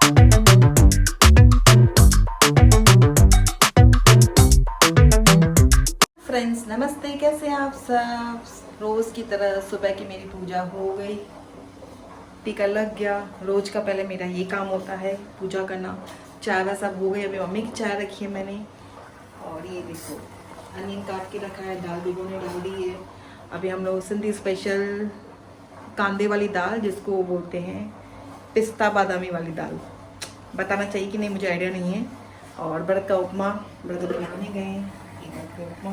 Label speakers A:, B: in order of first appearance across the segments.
A: Friends नमस्ते, कैसे हैं आप सब। रोज़ की तरह सुबह की मेरी पूजा हो गई, टीका लग गया। रोज़ का पहले मेरा ये काम होता है पूजा करना। चाय वाय सब हो गई, अभी मम्मी की चाय रखी है मैंने। और ये देखो अनियन काट के रखा है, दाल भिगोने डाल दी है। अभी हम लोग सिंधी स्पेशल कांदे वाली दाल, जिसको बोलते हैं पिस्ता बादामी वाली दाल, बताना चाहिए कि नहीं मुझे आइडिया नहीं है। और व्रत का उपमा, व्रत बनाने गए हैं। उपमा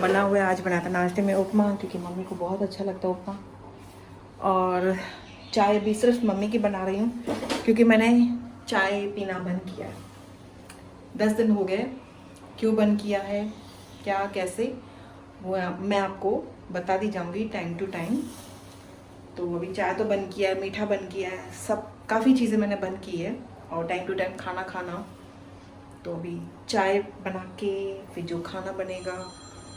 A: बना हुआ है, आज बनाया था नाश्ते में उपमा, क्योंकि मम्मी को बहुत अच्छा लगता है उपमा। और चाय भी सिर्फ मम्मी की बना रही हूँ, क्योंकि मैंने चाय पीना बंद किया है। 10 दिन हो गए। क्यों बंद किया है, क्या कैसे, वो मैं आपको बता दी जाऊँगी टाइम टू टाइम। तो अभी चाय तो बंद किया है, मीठा बंद किया है, सब काफ़ी चीज़ें मैंने बंद की है। और टाइम टू टाइम खाना खाना। तो अभी चाय बना के फिर जो खाना बनेगा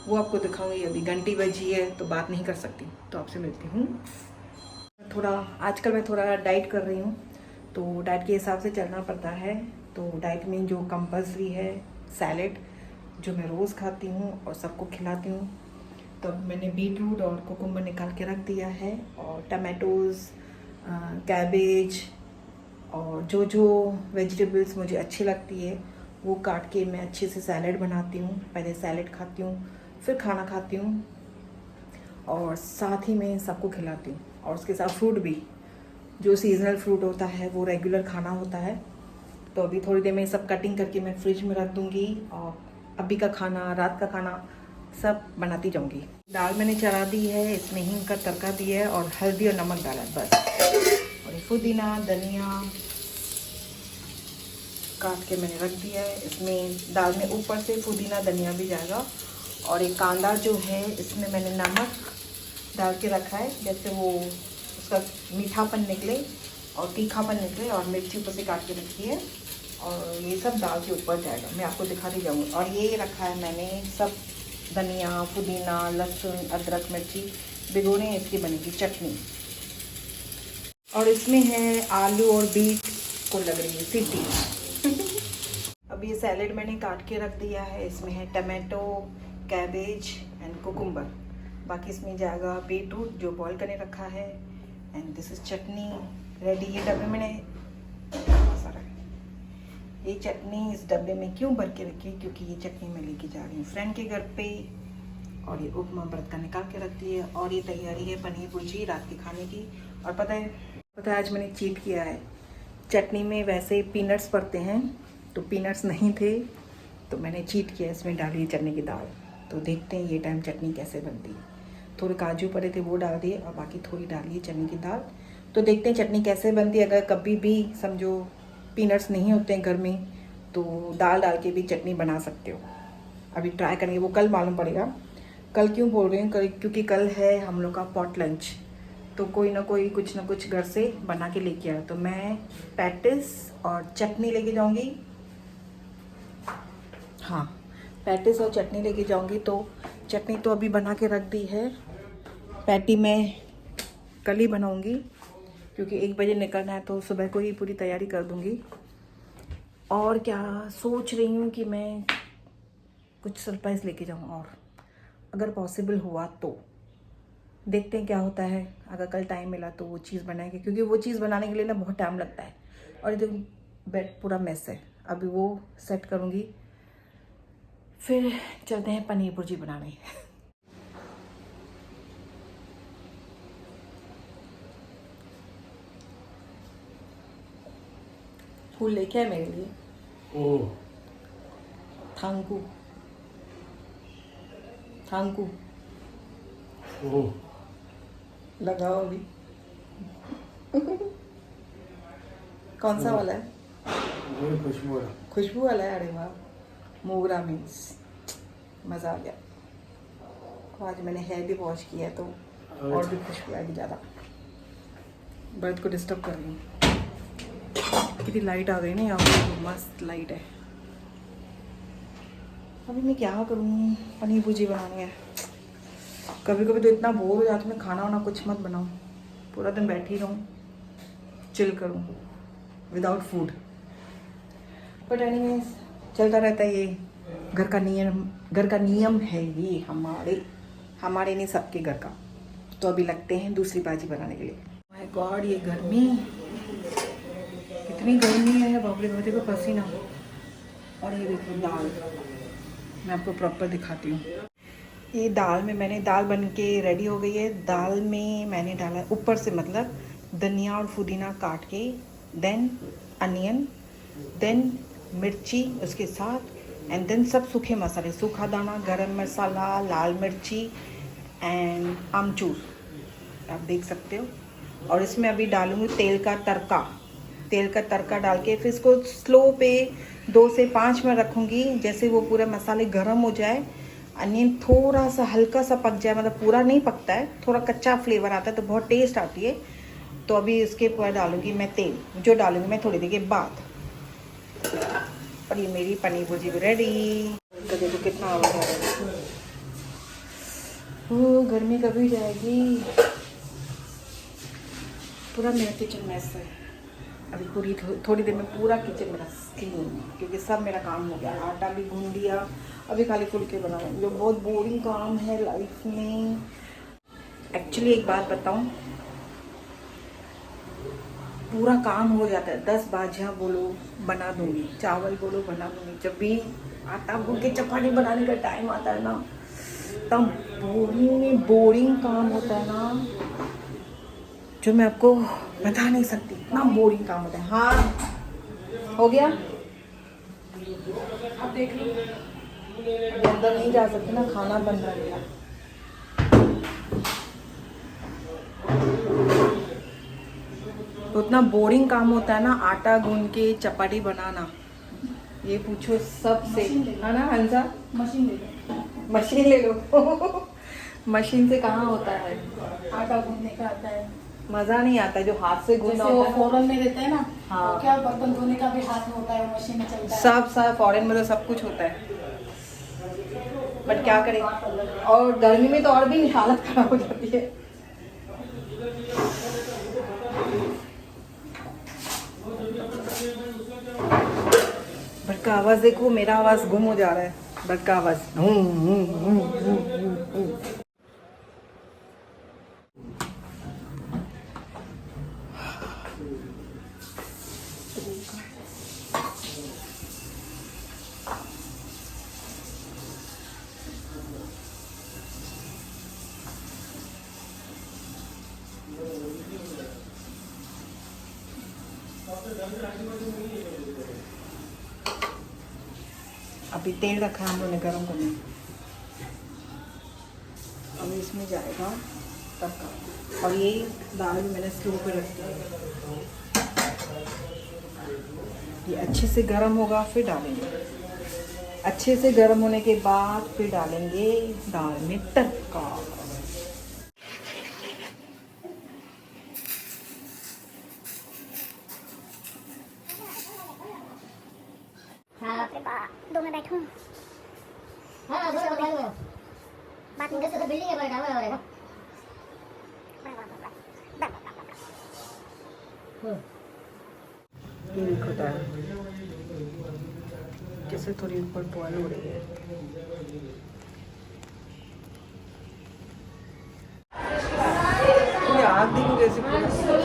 A: वो आपको दिखाऊंगी। अभी घंटी बजी है तो बात नहीं कर सकती, तो आपसे मिलती हूँ। थोड़ा आजकल मैं थोड़ा डाइट कर रही हूँ, तो डाइट के हिसाब से चलना पड़ता है। तो डाइट में जो कंपल्सरी है सैलेड, जो मैं रोज़ खाती हूँ और सबको खिलाती हूँ। तो मैंने बीटरूट और कुकुम्बर निकाल के रख दिया है, और टमाटोज़, कैबेज और जो वेजिटेबल्स मुझे अच्छी लगती है वो काट के मैं अच्छे से सैलेड बनाती हूँ। पहले सैलेड खाती हूँ, फिर खाना खाती हूँ, और साथ ही में सबको खिलाती हूँ। और उसके साथ फ्रूट भी, जो सीजनल फ्रूट होता है वो रेगुलर खाना होता है। तो अभी थोड़ी देर में सब कटिंग करके मैं फ्रिज में रख दूँगी, और अभी का खाना, रात का खाना सब बनाती जाऊँगी। दाल मैंने चढ़ा दी है, इसमें हींग का तड़का दिया है और हल्दी और नमक डाला है बस। और ये पुदीना धनिया काट के मैंने रख दिया है। इसमें दाल में ऊपर से पुदीना धनिया भी जाएगा। और एक कांदा जो है, इसमें मैंने नमक डाल के रखा है, जैसे वो उसका मीठापन निकले और तीखापन निकले। और मिर्ची ऊपर से काट के रखी है, और ये सब दाल के ऊपर जाएगा, मैं आपको दिखाती जाऊँगी। और ये रखा है मैंने सब धनिया पुदीना लहसुन अदरक मिर्ची भिगोने, इसकी बनेगी चटनी। और इसमें है आलू और बीट को लग रही है सीटी। अब ये सैलेड मैंने काट के रख दिया है, इसमें है टमाटो, कैबेज एंड कुकुम्बर। बाकी इसमें जाएगा बीटरूट जो बॉईल करने रखा है, and this is chutney ready. ये डब्बे मैंने सारा, ये चटनी इस डब्बे में क्यों भर के रखी, क्योंकि ये चटनी मैं लेके जा रही हूँ फ्रेंड के घर पे। और ये उपमा व्रत का निकाल के रख दी है। और ये तैयारी है पनीर भुर्जी रात के खाने की। और पता है आज मैंने चीट किया है। चटनी में वैसे पीनट्स पड़ते हैं, तो पीनट्स नहीं थे, तो मैंने चीट किया, इसमें डाली चने की दाल। तो देखते हैं ये टाइम चटनी कैसे बनती है। थोड़े काजू पड़े थे वो डाल दिए, और बाकी थोड़ी डाली है चने की दाल। तो देखते हैं चटनी कैसे बनती है। अगर कभी भी समझो पीनट्स नहीं होते हैं घर में, तो दाल डाल के भी चटनी बना सकते हो। अभी ट्राई करेंगे, वो कल मालूम पड़ेगा। कल क्यों बोल रही हूँ, क्योंकि कल है हम लोग का पॉट लंच। तो कोई ना कोई कुछ ना कुछ घर से बना के लेके आया। तो मैं पैटिस और चटनी लेके जाऊंगी। हाँ, पैटिस और चटनी लेके जाऊंगी। तो चटनी तो अभी बना के रख दी है, पैटी मैं कल ही बनाऊंगी, क्योंकि 1 बजे निकलना है, तो सुबह को ही पूरी तैयारी कर दूंगी। और क्या सोच रही हूँ कि मैं कुछ सरप्राइज़ लेके जाऊँ, और अगर पॉसिबल हुआ तो देखते हैं क्या होता है। अगर कल टाइम मिला तो वो चीज़ बनाएंगे, क्योंकि वो चीज़ बनाने के लिए ना बहुत टाइम लगता है। और ये बेड पूरा मेस है, अभी वो सेट करूँगी, फिर चलते हैं पनीर भुर्जी बनाने। फूल लेके आए मेरे लिए।
B: ओह,
A: थैंक यू
B: ओह,
A: लगाओ अभी। कौन सा वाला है?
B: ये खुशबू है।
A: खुशबू वाला है। अरे वाह, मोगरा मीन्स मज़ा आ गया। तो आज मैंने हेयर भी वॉश किया है, तो और भी खुशबू आएगी ज़्यादा। बर्ड को डिस्टर्ब कर रही हूँ। कितनी लाइट आ गई ना यहाँ पर, मस्त लाइट है। अभी मैं क्या करूँ, पनीर भुर्जी बनानी है। कभी कभी तो इतना बोर हो जाता हूँ, मैं खाना वाना कुछ मत बनाऊँ, पूरा दिन बैठी रहूँ, चिल करूँ। Without food. बट एनीवेज चलता रहता है, ये घर का नियम है ये, हमारे नहीं सबके घर का। तो अभी लगते हैं दूसरी भाजी बनाने के लिए। माय गॉड, ये गर्मी, कितनी गर्मी है, बाप रे बाप, देखो पसीना। और ये देखो दाल, मैं आपको प्रॉपर दिखाती हूँ। ये दाल में मैंने, दाल बन के रेडी हो गई है। दाल में मैंने डाला ऊपर से, मतलब धनिया और पुदीना काट के, देन अनियन, देन मिर्ची उसके साथ, एंड देन सब सूखे मसाले, सूखा दाना, गरम मसाला, लाल मिर्ची एंड आमचूर, आप देख सकते हो। और इसमें अभी डालूंगी तेल का तड़का डाल के फिर इसको स्लो पे 2 से 5 मिनट रखूँगी। जैसे वो पूरे मसाले गर्म हो जाए, अनियन थोड़ा सा हल्का सा पक जाए, मतलब पूरा नहीं पकता है, थोड़ा कच्चा फ्लेवर आता है तो बहुत टेस्ट आती है। तो अभी इसके ऊपर डालूंगी मैं तेल, जो डालूंगी मैं थोड़ी देर के बाद। और ये मेरी पनीर भुर्जी भी रेडी। तो देखो कितना आवाज आ रहा है। ओह, गर्मी कभी जाएगी। पूरा मेरा किचन मैस है अभी, पूरी थोड़ी देर में पूरा किचन मेरा क्लीन, क्योंकि सब मेरा काम हो गया। आटा भी गूंद दिया, अभी खाली फुलके बना रहे हैं, जो बहुत बोरिंग काम है लाइफ में। एक्चुअली एक बात बताऊं, पूरा काम हो जाता है, 10 भाजियाँ बोलो बना दूंगी, चावल बोलो बना दूंगी। जब भी आटा गूंद के चपाती बनाने का टाइम आता है ना, तब बोरिंग काम होता है ना, जो मैं आपको बता नहीं सकती, इतना बोरिंग काम होता है। हाँ हो गया, आप देख लो, अंदर नहीं जा सकते ना, खाना बन रहा है। तो उतना बोरिंग काम होता है ना, आटा गूंद के चपाती बनाना। ये पूछो सबसे, है ना हंसा? मशीन ले लो। मशीन से कहाँ होता है,
C: आटा गूंदने का आता है,
A: मजा नहीं आता जो हाथ से गूंदना
C: जैसे वो
A: होता है।
C: फौरन में देते हैं ना,
A: हाँ।
C: तो क्या बर्तन धोने का भी हाथ में होता है, वो मशीन में चलता है।
A: सब फॉरेन में तो सब कुछ होता है, बट क्या करें। और गर्मी में तो और भी हालत खराब हो जाती है। बट का आवाज देखो, मेरा आवाज गुम हो जा रहा है, बट का आवाज अभी तेल रखा है हम लोगों ने गरम करने, अभी इसमें जाएगा तड़का। और ये दाल भी मैंने स्लो पे रख दिया, ये अच्छे से गरम होगा फिर डालेंगे। अच्छे से गरम होने के बाद फिर डालेंगे दाल में तड़का।
D: दो में बैठूं। हाँ, दूसरा बैठ गया। बात नहीं कर बिल्डिंग है, बैठा हुआ है।
A: ये होता है जैसे थोड़ी ऊपर बॉयल हो रही है। ये आग देखो कैसे पूरा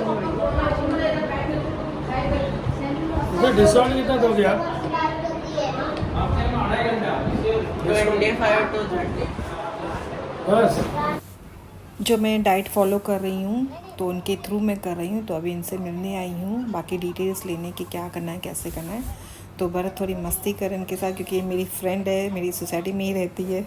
A: हो रही है।
B: डिस्काउंट कितना दोगे आप? बस
A: जो मैं डाइट फॉलो कर रही हूँ तो उनके थ्रू मैं कर रही हूँ, तो अभी इनसे मिलने आई हूँ बाकी डिटेल्स लेने की, क्या करना है कैसे करना है। तो भरत थोड़ी मस्ती कर इनके साथ, क्योंकि ये मेरी फ्रेंड है, मेरी सोसाइटी में ही रहती है।